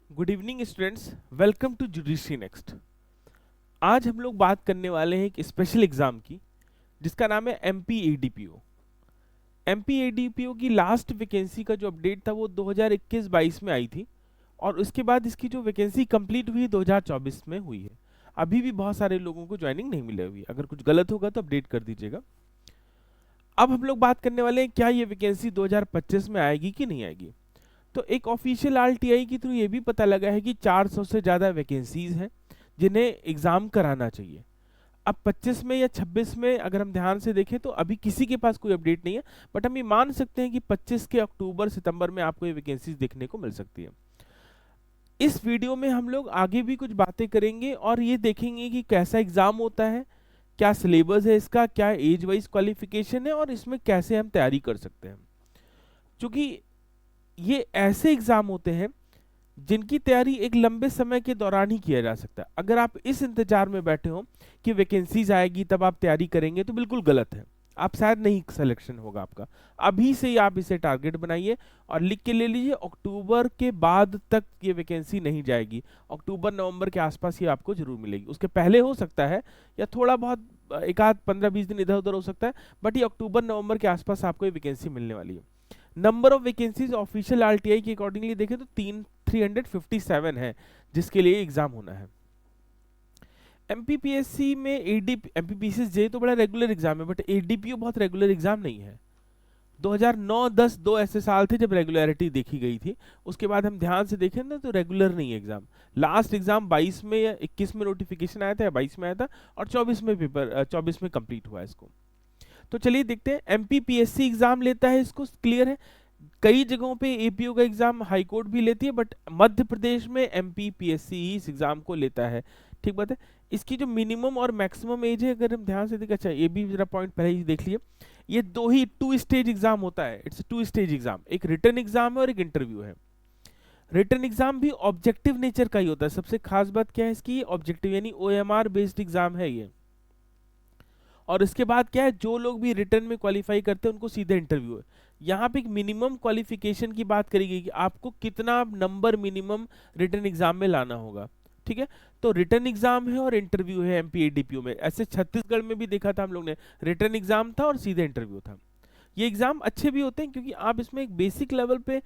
Good evening students, welcome to Judiciary Next. आज हम लोग बात करने वाले हैं एक स्पेशल एग्जाम की जिसका नाम है एमपीएडीपीओ। एमपीएडीपीओ की लास्ट वैकेंसी का जो अपडेट था वो 2021-22 में आई थी और उसके बाद इसकी जो वैकेंसी कंप्लीट हुई 2024 में हुई है। अभी भी बहुत सारे लोगों को ज्वाइनिंग नहीं मिली हुई। अगर कुछ गलत होगा तो अपडेट कर दीजिएगा। अब हम लोग बात करने वाले हैं क्या ये वैकेंसी 2025 में आएगी कि नहीं आएगी। तो एक ऑफिशियल आरटीआई के थ्रू ये भी पता लगा है कि 400 से ज़्यादा वैकेंसीज हैं जिन्हें एग्ज़ाम कराना चाहिए। अब 25 में या 26 में अगर हम ध्यान से देखें तो अभी किसी के पास कोई अपडेट नहीं है, बट हम ये मान सकते हैं कि 25 के अक्टूबर सितंबर में आपको ये वैकेंसीज देखने को मिल सकती है। इस वीडियो में हम लोग आगे भी कुछ बातें करेंगे और ये देखेंगे कि कैसा एग्ज़ाम होता है, क्या सिलेबस है इसका, क्या एज वाइज क्वालिफिकेशन है और इसमें कैसे हम तैयारी कर सकते हैं। क्योंकि ये ऐसे एग्जाम होते हैं जिनकी तैयारी एक लंबे समय के दौरान ही किया जा सकता है। अगर आप इस इंतजार में बैठे हो कि वैकेंसीज आएगी तब आप तैयारी करेंगे तो बिल्कुल गलत है। आप शायद नहीं सिलेक्शन होगा आपका। अभी से ही आप इसे टारगेट बनाइए और लिख के ले लीजिए, अक्टूबर के बाद तक ये वैकेंसी नहीं जाएगी। अक्टूबर नवंबर के आसपास ये आपको जरूर मिलेगी। उसके पहले हो सकता है या थोड़ा बहुत एक आध 15-20 दिन इधर उधर हो सकता है, बट ये अक्टूबर नवंबर के आसपास आपको ये वैकेंसी मिलने वाली है। Number of vacancies official RTI के अकॉर्डिंगली देखें तो 357 है जिसके लिए एग्जाम होना है। एमपीपीएससी में एमपीपीएससी जे तो बड़ा रेगुलर एग्जाम है, बट एडीपीओ बहुत रेगुलर एग्जाम नहीं है। 2009-10 दो ऐसे साल थे जब रेगुलरिटी देखी गई थी। उसके बाद हम ध्यान से देखें ना तो रेगुलर नहीं है एग्जाम। लास्ट एग्जाम 22 में या 21 में नोटिफिकेशन आया था या 22 में आया था और 24 में पेपर 24 में कंप्लीट हुआ इसको। तो चलिए देखते हैं। एमपीपीएससी एग्जाम लेता है, इसको क्लियर है। कई जगहों पे एपीओ का एग्जाम हाई कोर्ट भी लेती है, बट मध्य प्रदेश में एमपीपीएससी ही इस एग्जाम को लेता है। ठीक बात है। इसकी जो मिनिमम और मैक्सिमम एज है अगर हम ध्यान से देखें, अच्छा ये भी जरा पॉइंट पहले ही देख लिए। ये टू स्टेज एग्जाम होता है। इट्स टू स्टेज एग्जाम, एक रिटन एग्जाम है और एक इंटरव्यू है। रिटन एग्जाम भी ऑब्जेक्टिव नेचर का ही होता है। सबसे खास बात क्या है इसकी, ऑब्जेक्टिव यानी ओएमआर बेस्ड एग्जाम है ये। और इसके बाद क्या है, जो लोग भी रिटर्न में क्वालिफाई करते हैं उनको सीधे इंटरव्यू है। यहाँ पे एक मिनिमम क्वालिफिकेशन की बात करी गई कि आपको कितना नंबर मिनिमम रिटर्न एग्जाम में लाना होगा। ठीक है। तो रिटर्न एग्जाम है और इंटरव्यू है एमपीएडीपीओ में। ऐसे छत्तीसगढ़ में भी देखा था हम लोग ने, रिटर्न एग्जाम था और सीधे इंटरव्यू था। ये एग्जाम अच्छे भी होते हैं क्योंकि आप इसमें एक बेसिक लेवल पे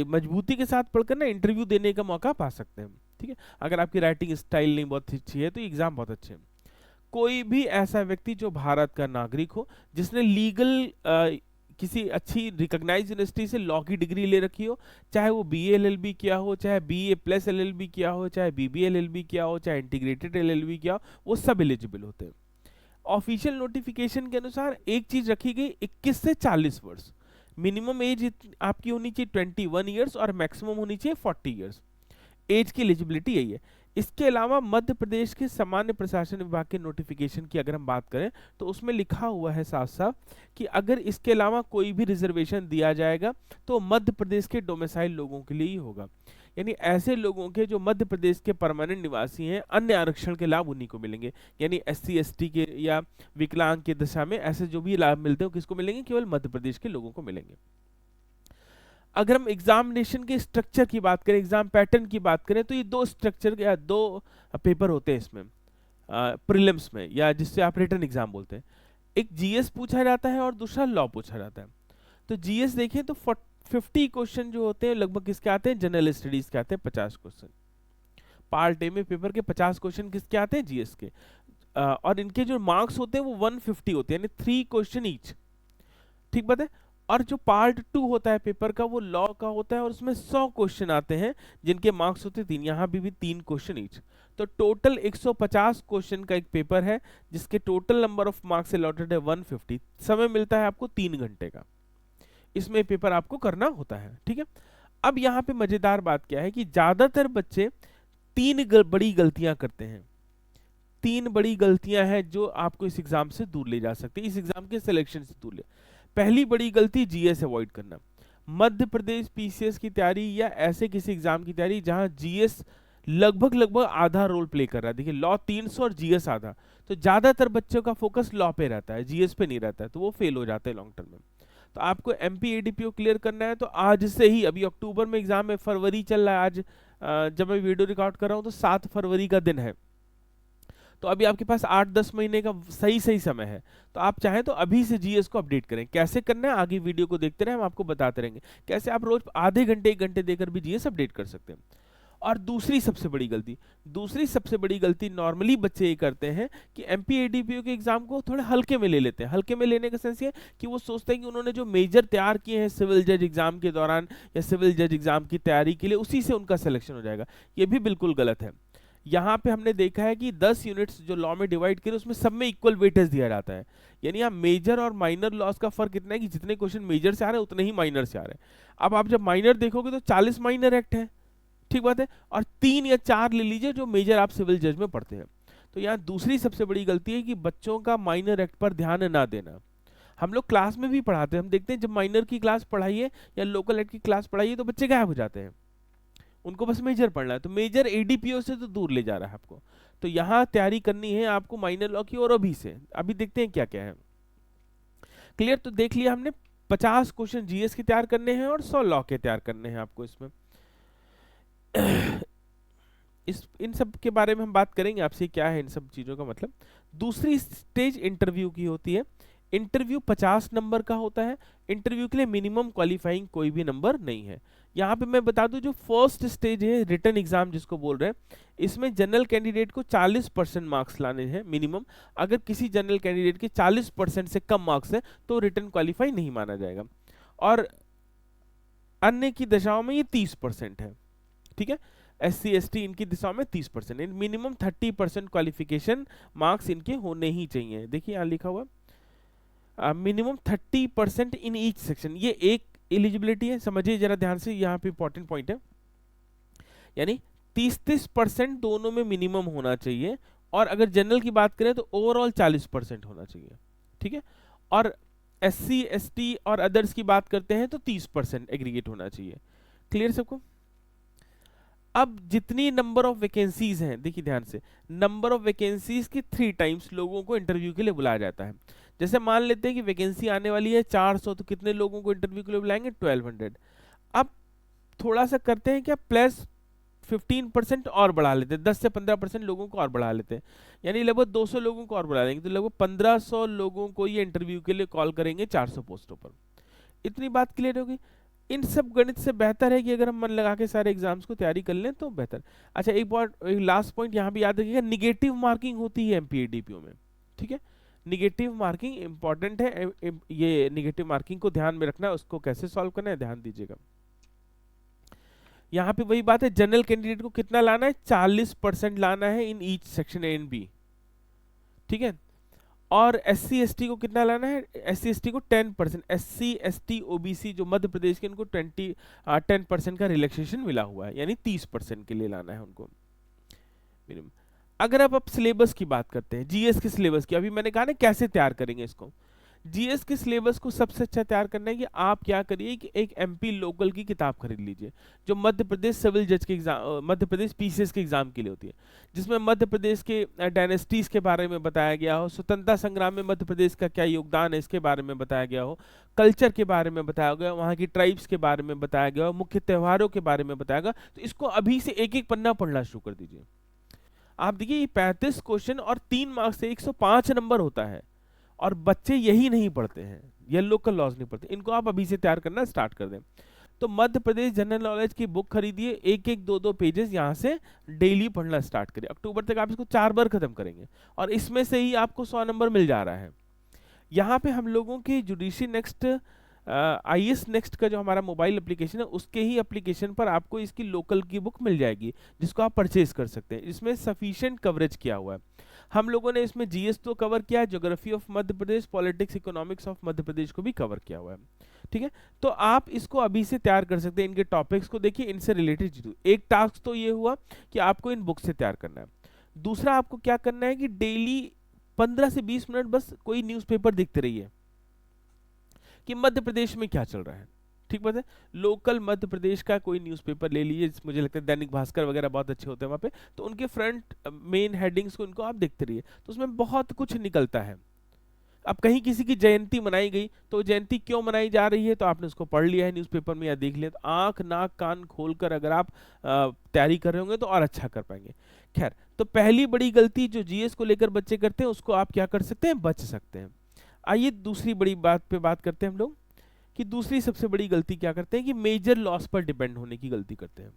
मजबूती के साथ पढ़कर ना इंटरव्यू देने का मौका पा सकते हैं। ठीक है। अगर आपकी राइटिंग स्टाइल नहीं बहुत अच्छी है तो ये एग्जाम बहुत अच्छे हैं। कोई भी ऐसा व्यक्ति जो भारत का नागरिक हो, जिसने लीगल किसी अच्छी रिकॉग्नाइज्ड यूनिवर्सिटी से लॉ की डिग्री ले रखी हो, चाहे वो बीए एलएलबी किया हो, चाहे बीए प्लस एलएलबी किया हो, चाहे बीबीए एलएलबी किया हो, चाहे इंटीग्रेटेड एलएलबी किया हो, वो सब एलिजिबल होते हैं। ऑफिशियल नोटिफिकेशन के अनुसार एक चीज रखी गई, 21 से 40 वर्ष मिनिमम एज आपकी होनी चाहिए 21 ईयर्स और मैक्सिमम होनी चाहिए 40 ईयर्स। एज की एलिजिबिलिटी यही है। इसके अलावा मध्य प्रदेश के सामान्य प्रशासन विभाग के नोटिफिकेशन की अगर हम बात करें तो उसमें लिखा हुआ है साफ साफ कि अगर इसके अलावा कोई भी रिजर्वेशन दिया जाएगा तो मध्य प्रदेश के डोमिसाइल लोगों के लिए ही होगा। यानी ऐसे लोगों के जो मध्य प्रदेश के परमानेंट निवासी हैं, अन्य आरक्षण के लाभ उन्हीं को मिलेंगे। यानी एससी एसटी के या विकलांग के दशा में ऐसे जो भी लाभ मिलते हैं किसको मिलेंगे, केवल मध्य प्रदेश के लोगों को मिलेंगे। अगर हम एग्जामिनेशन के स्ट्रक्चर की बात करें, एग्जाम पैटर्न की बात करें, तो ये दो स्ट्रक्चर या दो पेपर होते हैं इसमें प्रीलिम्स में, या जिससे आप रिटन एग्जाम बोलते हैं। एक जीएस पूछा जाता है और दूसरा लॉ पूछा जाता है। तो जीएस देखें तो 50 क्वेश्चन जो होते हैं लगभग किसके आते हैं, जनरल स्टडीज के आते हैं 50 क्वेश्चन। पार्ट ए में पेपर के 50 क्वेश्चन किसके आते हैं, जीएस के। और इनके जो मार्क्स होते हैं वो 150 होते हैं, यानी 3 क्वेश्चन ईच। ठीक बात है। और जो पार्ट 2 होता है पेपर का वो लॉ का होता है और उसमें 100 क्वेश्चन आते हैं जिनके मार्क्स होते हैं 3। यहाँ भी 3 क्वेश्चन ईच। तो टोटल 150 क्वेश्चन का एक पेपर है जिसके total number of marks allotted है 150। समय मिलता है आपको 3 घंटे का, इसमें पेपर आपको करना होता है। ठीक है। अब यहाँ पे मजेदार बात क्या है कि ज्यादातर बच्चे बड़ी गलतियां करते हैं। 3 बड़ी गलतियां हैं जो आपको इस एग्जाम से दूर ले जा सकती है, इस एग्जाम के सिलेक्शन से दूर ले। पहली बड़ी गलती, जीएस अवॉइड करना। मध्य प्रदेश पीसीएस की तैयारी या ऐसे किसी एग्जाम की तैयारी जहां जीएस लगभग आधा रोल प्ले कर रहा है। देखिए लॉ 300 और जीएस आधा, तो ज्यादातर बच्चों का फोकस लॉ पे रहता है, जीएस पे नहीं रहता है, तो वो फेल हो जाता है लॉन्ग टर्म में। तो आपको एमपी एडीपीओ क्लियर करना है तो आज से ही, अभी अक्टूबर में एग्जाम है, फरवरी चल रहा है, आज जब मैं वीडियो रिकॉर्ड कर रहा हूँ तो 7 फरवरी का दिन है, तो अभी आपके पास 8-10 महीने का सही सही समय है। तो आप चाहें तो अभी से जीएस को अपडेट करें। कैसे करना है आगे वीडियो को देखते रहे, हम आपको बताते रहेंगे कैसे आप रोज आधे घंटे 1 घंटे देकर भी जीएस अपडेट कर सकते हैं। और दूसरी सबसे बड़ी गलती नॉर्मली बच्चे ये करते हैं कि एमपी एडीपीओ के एग्जाम को थोड़े हल्के में ले लेते हैं। हल्के में लेने का सेंस ये कि वो सोचते हैं कि उन्होंने जो मेजर तैयार किए हैं सिविल जज एग्जाम के दौरान या सिविल जज एग्जाम की तैयारी के लिए, उसी से उनका सिलेक्शन हो जाएगा। ये भी बिल्कुल गलत है। यहाँ पे हमने देखा है कि 10 यूनिट्स जो लॉ में डिवाइड करे उसमें सब में इक्वल वेटेज दिया जाता है। यानी आप मेजर और माइनर लॉस का फर्क इतना है कि जितने क्वेश्चन मेजर से आ रहे हैं उतने ही माइनर से आ रहे हैं। अब आप जब माइनर देखोगे तो 40 माइनर एक्ट है, ठीक बात है, और 3 या 4 ले लीजिए जो मेजर आप सिविल जज में पढ़ते हैं। तो यहाँ दूसरी सबसे बड़ी गलती है कि बच्चों का माइनर एक्ट पर ध्यान ना देना। हम लोग क्लास में भी पढ़ाते हैं, हम देखते हैं जब माइनर की क्लास पढ़ाइए या लोकल एक्ट की क्लास पढ़ाइए तो बच्चे गायब हो जाते हैं, उनको बस मेजर पढ़ना है। तो मेजर एडीपीओ से तो दूर ले जा रहा है आपको। तो यहाँ तैयारी करनी है आपको माइनर लॉ की, और अभी से अभी देखते हैं क्या क्या है। क्लियर? तो देख लिया हमने 50 क्वेश्चन जीएस के तैयार करने हैं और 100 लॉ के तैयार करने हैं आपको इसमें। इन सब के बारे में हम बात करेंगे आपसे, क्या है इन सब चीजों का मतलब। दूसरी स्टेज इंटरव्यू की होती है। इंटरव्यू 50 नंबर का होता है। इंटरव्यू के लिए मिनिमम क्वालिफाइंग कोई भी नंबर नहीं है। यहाँ पे मैं बता दूं जो फर्स्ट स्टेज है रिटन एग्जाम जिसको बोल रहे हैं, इसमें जनरल कैंडिडेट को 40% मार्क्स लाने हैं मिनिमम। अगर किसी जनरल कैंडिडेट के 40% से कम मार्क्स है तो रिटन क्वालिफाई नहीं माना जाएगा। और अन्य की दशाओं में ये 30% है, ठीक है। SC ST इनकी दिशाओं में 30%, मिनिमम 30% क्वालिफिकेशन मार्क्स इनके होने ही चाहिए। देखिए यहाँ लिखा हुआ मिनिमम 30% इन ईच सेक्शन, ये एक एलिजिबिलिटी है, समझिए जरा ध्यान से, यहाँ पे इंपॉर्टेंट पॉइंट है। यानी 30% दोनों में मिनिमम होना चाहिए, और अगर जनरल की बात करें तो ओवरऑल 40% होना चाहिए, ठीक है। और SC ST और अदर्स की बात करते हैं तो 30% एग्रीगेट होना चाहिए। क्लियर सबको? अब जितनी नंबर ऑफ वैकेंसीज हैं, देखिए ध्यान से, नंबर ऑफ वैकेंसीज की 3 टाइम्स लोगों को इंटरव्यू के लिए बुलाया जाता है। जैसे मान लेते हैं कि वैकेंसी आने वाली है 400, तो कितने लोगों को इंटरव्यू के लिए बुलाएंगे? 1200। अब थोड़ा सा करते हैं क्या, प्लस 15% और बढ़ा लेते हैं, 10 से 15% लोगों को और बढ़ा लेते हैं, यानी लगभग 200 लोगों को और बढ़ा देंगे, तो लगभग 1500 लोगों को ये इंटरव्यू के लिए कॉल करेंगे 400 पोस्टों पर। इतनी बात क्लियर होगी। इन सब गणित से बेहतर है कि अगर हम मन लगा के सारे एग्जाम्स को तैयारी कर लें तो बेहतर। अच्छा, एक लास्ट पॉइंट यहाँ भी याद रखिएगा, निगेटिव मार्किंग होती है एमपीएडीपीओ में, ठीक है। निगेटिव मार्किंग इंपॉर्टेंट है, ये निगेटिव मार्किंग को ध्यान में रखना है, उसको कैसे सॉल्व करना है ध्यान दीजिएगा। यहाँ पे वही बात है, जनरल कैंडिडेट को कितना लाना है? 40% लाना है in each section A and B, ठीक है। और SC ST को कितना लाना है? SC ST को 10%, SC ST OBC जो मध्य प्रदेश के, इनको 10% का रिलैक्सेशन मिला हुआ है, यानी 30% के लिए लाना है उनको मिनिमम। अगर आप सिलेबस की बात करते हैं, जीएस के सिलेबस की, अभी मैंने कहा ना कैसे तैयार करेंगे इसको। जीएस के सिलेबस को सबसे अच्छा तैयार करना है कि आप क्या करिए कि एक एमपी लोकल की किताब खरीद लीजिए, जो मध्य प्रदेश सिविल जज के एग्जाम, मध्य प्रदेश पीसीएस के एग्जाम के लिए होती है, जिसमें मध्य प्रदेश के डायनेस्टीज के बारे में बताया गया हो, स्वतंत्रता संग्राम में मध्य प्रदेश का क्या योगदान है इसके बारे में बताया गया हो, कल्चर के बारे में बताया गया, वहाँ की ट्राइब्स के बारे में बताया गया हो, मुख्य त्योहारों के बारे में बताया गया। तो इसको अभी से एक एक पन्ना पढ़ना शुरू कर दीजिए। आप देखिए, ये 35 क्वेश्चन और 3 मार्क्स से 105 नंबर होता है, और बच्चे यही नहीं पढ़ते हैं, ये लोकल लॉज नहीं पढ़ते, इनको आप अभी से तैयार करना स्टार्ट कर दें। तो मध्य प्रदेश जनरल नॉलेज की बुक खरीदिए, एक एक 2-2 पेजेस यहाँ से डेली पढ़ना स्टार्ट करिए। अक्टूबर तक आप इसको 4 बार खत्म करेंगे, और इसमें से ही आपको 100 नंबर मिल जा रहा है। यहाँ पे हम लोगों की जुडिशरी नेक्स्ट, IAS नेक्स्ट का जो हमारा मोबाइल एप्लीकेशन है, उसके ही एप्लीकेशन पर आपको इसकी लोकल की बुक मिल जाएगी, जिसको आप परचेज कर सकते हैं। इसमें सफिशिएंट कवरेज किया हुआ है। हम लोगों ने इसमें जीएस तो कवर किया है, geography of Madhya Pradesh, politics economics of Madhya Pradesh को भी कवर किया हुआ है, ठीक है। तो आप इसको अभी से तैयार कर सकते हैं, इनके टॉपिक्स को देखिए, इनसे रिलेटेड चीज। एक टास्क तो ये हुआ कि आपको इन बुक से तैयार करना है। दूसरा आपको क्या करना है कि डेली 15 से 20 मिनट बस कोई न्यूज़पेपर देखते रहिए कि मध्य प्रदेश में क्या चल रहा है, ठीक बात है। लोकल मध्य प्रदेश का कोई न्यूज़पेपर ले लीजिए, मुझे लगता है दैनिक भास्कर वगैरह बहुत अच्छे होते हैं वहाँ पे, तो उनके फ्रंट मेन हेडिंग्स को इनको आप देखते रहिए, तो उसमें बहुत कुछ निकलता है। अब कहीं किसी की जयंती मनाई गई, तो जयंती क्यों मनाई जा रही है तो आपने उसको पढ़ लिया है न्यूज़पेपर में या देख लिया, तो आंख नाक कान खोलकर अगर आप तैयारी कर रहे होंगे तो और अच्छा कर पाएंगे। खैर, तो पहली बड़ी गलती जो जीएस को लेकर बच्चे करते हैं उसको आप क्या कर सकते हैं, बच सकते हैं। आइए दूसरी बड़ी बात पे बात करते हैं हम लोग, कि दूसरी सबसे बड़ी गलती क्या करते हैं कि मेजर लॉस पर डिपेंड होने की गलती करते हैं।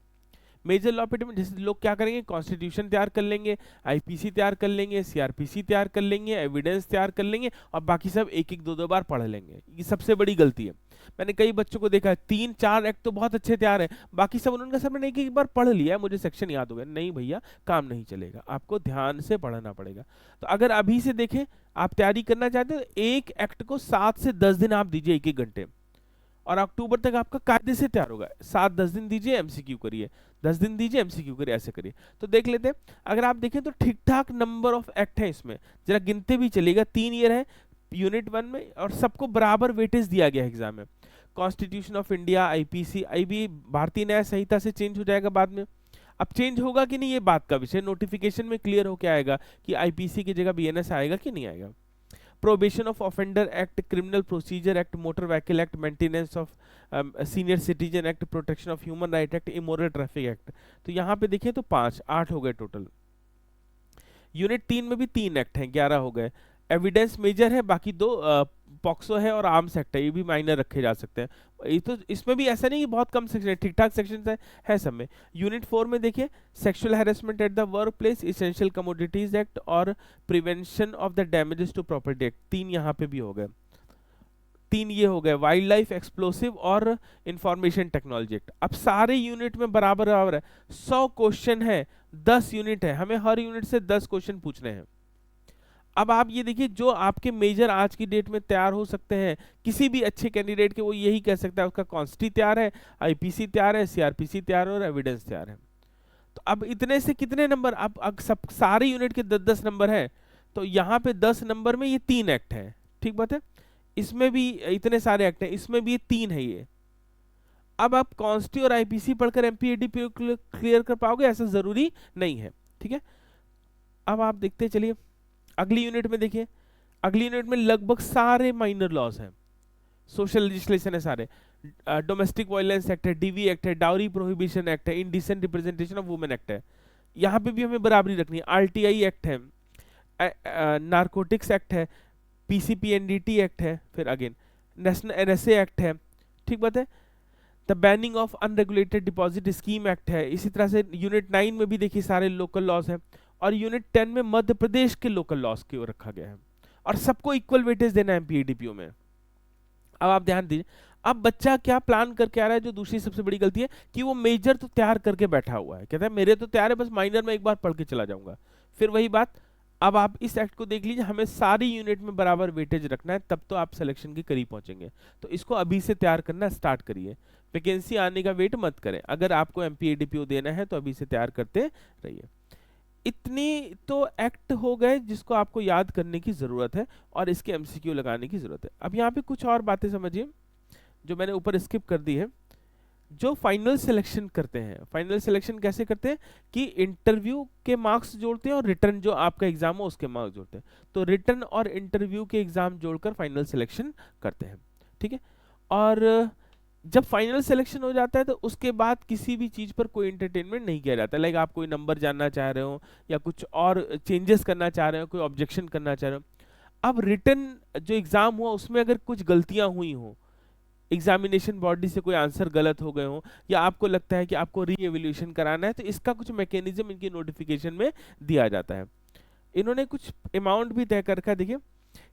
मेजर लॉ पे डिपेंड, जैसे लोग क्या करेंगे, कॉन्स्टिट्यूशन तैयार कर लेंगे, आईपीसी तैयार कर लेंगे, सीआरपीसी तैयार कर लेंगे, एविडेंस तैयार कर लेंगे और बाकी सब एक एक दो दो बार पढ़ लेंगे। ये सबसे बड़ी गलती है। मैंने कई बच्चों को देखा है 3-4 एक्ट तो बहुत अच्छे तैयार है, बाकी सब उन्होंने सर मैंने एक बार पढ़ लिया है, मुझे सेक्शन याद हो गया। नहीं भैया, काम नहीं चलेगा, आपको ध्यान से पढ़ना पड़ेगा। तो अगर अभी से देखें, आप तैयारी करना चाहते हो, एक एक्ट को 7 से 10 दिन आप दीजिए, एक एक घंटे, और अक्टूबर तक आपका कायदे से तैयार होगा। 7-10 दिन दीजिए, एमसीक्यू करिए, 10 दिन दीजिए, एमसीक्यू करिए, ऐसे करिए। तो देख लेते हैं, अगर आप देखें तो ठीक ठाक नंबर ऑफ एक्ट है इसमें, जरा गिनते भी चलेगा। 3 ईयर है यूनिट 1 में और सबको बराबर वेटेज दिया गया है एग्जाम में। Constitution of India, IPC, IB भारतीय न्याय संहिता से चेंज हो जाएगा बाद में। अब चेंज होगा कि नहीं ये बात का विषय, नोटिफिकेशन में क्लियर होके आएगा कि आईपीसी की जगह बीएनएस आएगा कि नहीं आएगा। Probation of offender act, criminal procedure act, motor vehicle act, maintenance of senior citizen act, protection of human right act, immoral traffic act. तो यहाँ पे देखिए तो 8 हो गए टोटल। यूनिट 3 में भी 3 एक्ट हैं, 11 हो गए। एविडेंस मेजर है, बाकी 2 पॉक्सो है और आर्म्स एक्ट है, ये भी माइनर रखे जा सकते हैं। ये तो इसमें भी ऐसा नहीं कि बहुत कम सेक्शन है, ठीक ठाक सेक्शन है सब में। यूनिट 4 में देखिए sexual harassment at the work place, essential commodities act और prevention of the damages to property act, 3 यहाँ पे भी हो गए। 3 ये हो गए। वाइल्ड लाइफ, एक्सप्लोसिव और इंफॉर्मेशन टेक्नोलॉजी एक्ट। अब सारे यूनिट में बराबर बराबर है, 100 क्वेश्चन है, 10 यूनिट है, हमें हर यूनिट से 10 क्वेश्चन पूछने हैं। अब आप ये देखिए, जो आपके मेजर आज की डेट में तैयार हो सकते हैं किसी भी अच्छे कैंडिडेट के, वो यही कह सकता है उसका कॉन्स्टी तैयार है, आईपीसी तैयार है, सीआरपीसी तैयार है और एविडेंस तैयार है। तो अब इतने से कितने नंबर, अब सब सारे यूनिट के 10-10 नंबर है, तो यहाँ पे 10 नंबर में ये 3 एक्ट है, ठीक बात है। इसमें भी इतने सारे एक्ट हैं, इसमें भी ये 3 है ये। अब आप कॉन्स्टी और आईपीसी पढ़कर एमपीएडीपी क्लियर कर पाओगे, ऐसा जरूरी नहीं है, ठीक है। अब आप देखते चलिए अगली यूनिट में। देखिए अगली यूनिट में लगभग सारे माइनर लॉज हैं, सोशल लेजिस्लेशन है सारे। डोमेस्टिक वायलेंस एक्ट है, डीवी एक्ट है, डाउरी प्रोहिबिशन एक्ट है, indecent representation of women act है, यहाँ पे भी हमें बराबरी रखनी है। आरटीआई एक्ट है, नारकोटिक्स एक्ट है, पीसीपीएनडीटी एक्ट है, फिर अगेन नेशनल एनएसए एक्ट है, ठीक बात है। The banning of unregulated deposit scheme act है। इसी तरह से यूनिट 9 में भी देखिए सारे लोकल लॉज हैं, और यूनिट 10 में मध्य प्रदेश के लोकल लॉज की ओर रखा गया है, और सबको इक्वल वेटेज देना है एमपीएडीपीओ में। अब आप ध्यान दीजिए, अब बच्चा क्या प्लान करके आ रहा है, जो दूसरी सबसे बड़ी गलती है कि वो मेजर तो तैयार करके बैठा हुआ है, कहता है मेरे तो तैयार है, बस माइनर में एक बार पढ़ के चला जाऊंगा। फिर वही बात, अब आप इस एक्ट को देख लीजिए, हमें सारी यूनिट में बराबर वेटेज रखना है, तब तो आप सिलेक्शन के करीब पहुंचेंगे। तो इसको अभी से तैयार करना स्टार्ट करिए, वैकेंसी आने का वेट मत करें। अगर आपको एमपीएडीपीओ देना है तो अभी से तैयार करते रहिए। इतनी तो एक्ट हो गए जिसको आपको याद करने की जरूरत है और इसके एमसीक्यू लगाने की जरूरत है। अब यहाँ पे कुछ और बातें समझिए जो मैंने ऊपर स्किप कर दी है। जो फाइनल सिलेक्शन करते हैं, फाइनल सिलेक्शन कैसे करते हैं कि इंटरव्यू के मार्क्स जोड़ते हैं और रिटर्न जो आपका एग्जाम हो उसके मार्क्स जोड़ते हैं। तो रिटर्न और इंटरव्यू के एग्जाम जोड़कर फाइनल सिलेक्शन करते हैं, ठीक है। और जब फाइनल सिलेक्शन हो जाता है तो उसके बाद किसी भी चीज पर कोई एंटरटेनमेंट नहीं किया जाता। लाइक आप कोई नंबर जानना चाह रहे हो या कुछ और चेंजेस करना चाह रहे हो, कोई ऑब्जेक्शन करना चाह रहे हो। अब रिटन जो एग्जाम हुआ उसमें अगर कुछ गलतियां हुई हो, एग्जामिनेशन बॉडी से कोई आंसर गलत हो गए हो, या आपको लगता है कि आपको री एवेल्यूएशन कराना है, तो इसका कुछ मैकेनिज्म इनकी नोटिफिकेशन में दिया जाता है। इन्होंने कुछ अमाउंट भी तय कर रखा है। देखिए,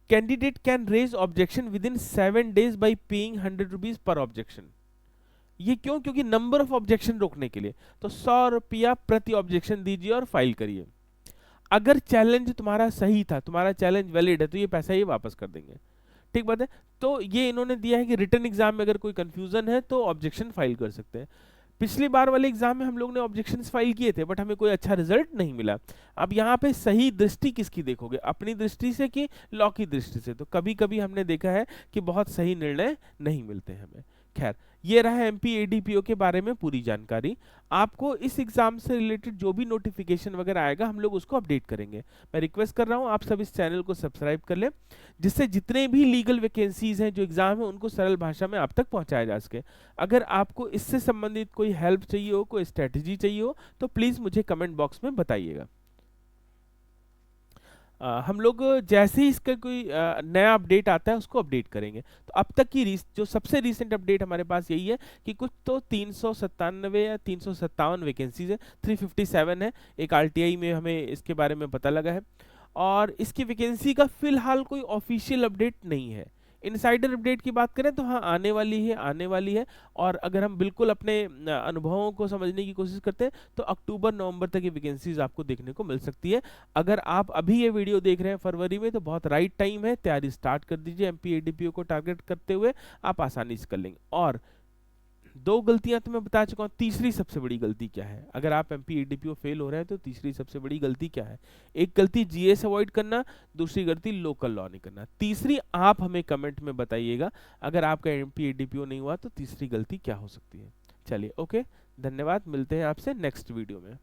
candidate can raise objection within 7 days by paying 100 rupees पर ऑब्जेक्शन। ये क्यों? क्योंकि नंबर ऑफ ऑब्जेक्शन रोकने के लिए। तो 100 रुपया प्रति ऑब्जेक्शन दीजिए और फाइल करिए। अगर चैलेंज तुम्हारा सही था, तुम्हारा चैलेंज वैलिड है, तो ये पैसा ये वापस कर देंगे, ठीक बात है। तो ये इन्होंने दिया है कि रिटन एग्जाम में अगर कोई कंफ्यूजन है तो ऑब्जेक्शन फाइल कर सकते हैं। पिछली बार वाले एग्जाम में हम लोग ने ऑब्जेक्शंस फाइल किए थे, बट हमें कोई अच्छा रिजल्ट नहीं मिला। अब यहाँ पे सही दृष्टि किसकी देखोगे, अपनी दृष्टि से कि लॉ की दृष्टि से? तो कभी कभी हमने देखा है कि बहुत सही निर्णय नहीं मिलते हैं हमें। खैर, ये रहा एमपी एडीपीओ के बारे में पूरी जानकारी। आपको इस एग्जाम से रिलेटेड जो भी नोटिफिकेशन वगैरह आएगा हम लोग उसको अपडेट करेंगे। मैं रिक्वेस्ट कर रहा हूँ आप सब इस चैनल को सब्सक्राइब कर लें, जिससे जितने भी लीगल वैकेंसीज हैं जो एग्जाम है उनको सरल भाषा में आप तक पहुंचाया जा सके। अगर आपको इससे संबंधित कोई हेल्प चाहिए हो, कोई स्ट्रेटजी चाहिए हो, तो प्लीज मुझे कमेंट बॉक्स में बताइएगा। हम लोग जैसे ही इसका कोई नया अपडेट आता है उसको अपडेट करेंगे। तो अब तक की जो सबसे रीसेंट अपडेट हमारे पास यही है कि कुछ तो 397 या 357 वैकेंसीज है, 357 है, एक आरटीआई में हमें इसके बारे में पता लगा है। और इसकी वैकेंसी का फिलहाल कोई ऑफिशियल अपडेट नहीं है। इनसाइडर अपडेट की बात करें तो हाँ आने वाली है, आने वाली है। और अगर हम बिल्कुल अपने अनुभवों को समझने की कोशिश करते हैं तो अक्टूबर नवंबर तक ये वैकेंसीज आपको देखने को मिल सकती है। अगर आप अभी ये वीडियो देख रहे हैं फरवरी में तो बहुत राइट टाइम है, तैयारी स्टार्ट कर दीजिए। एमपी एडीपीओ को टारगेट करते हुए आप आसानी से कर लेंगे। और दो गलतियां तो मैं बता चुका हूं, तीसरी सबसे बड़ी गलती क्या है? अगर आप एमपी एडीपीओ फेल हो रहे हैं तो तीसरी सबसे बड़ी गलती क्या है? एक गलती जीएस अवॉइड करना, दूसरी गलती लोकल लॉ नहीं करना। तीसरी आप हमें कमेंट में बताइएगा, अगर आपका एमपी एडीपीओ नहीं हुआ तो तीसरी गलती क्या हो सकती है। चलिए ओके, धन्यवाद, मिलते हैं आपसे नेक्स्ट वीडियो में।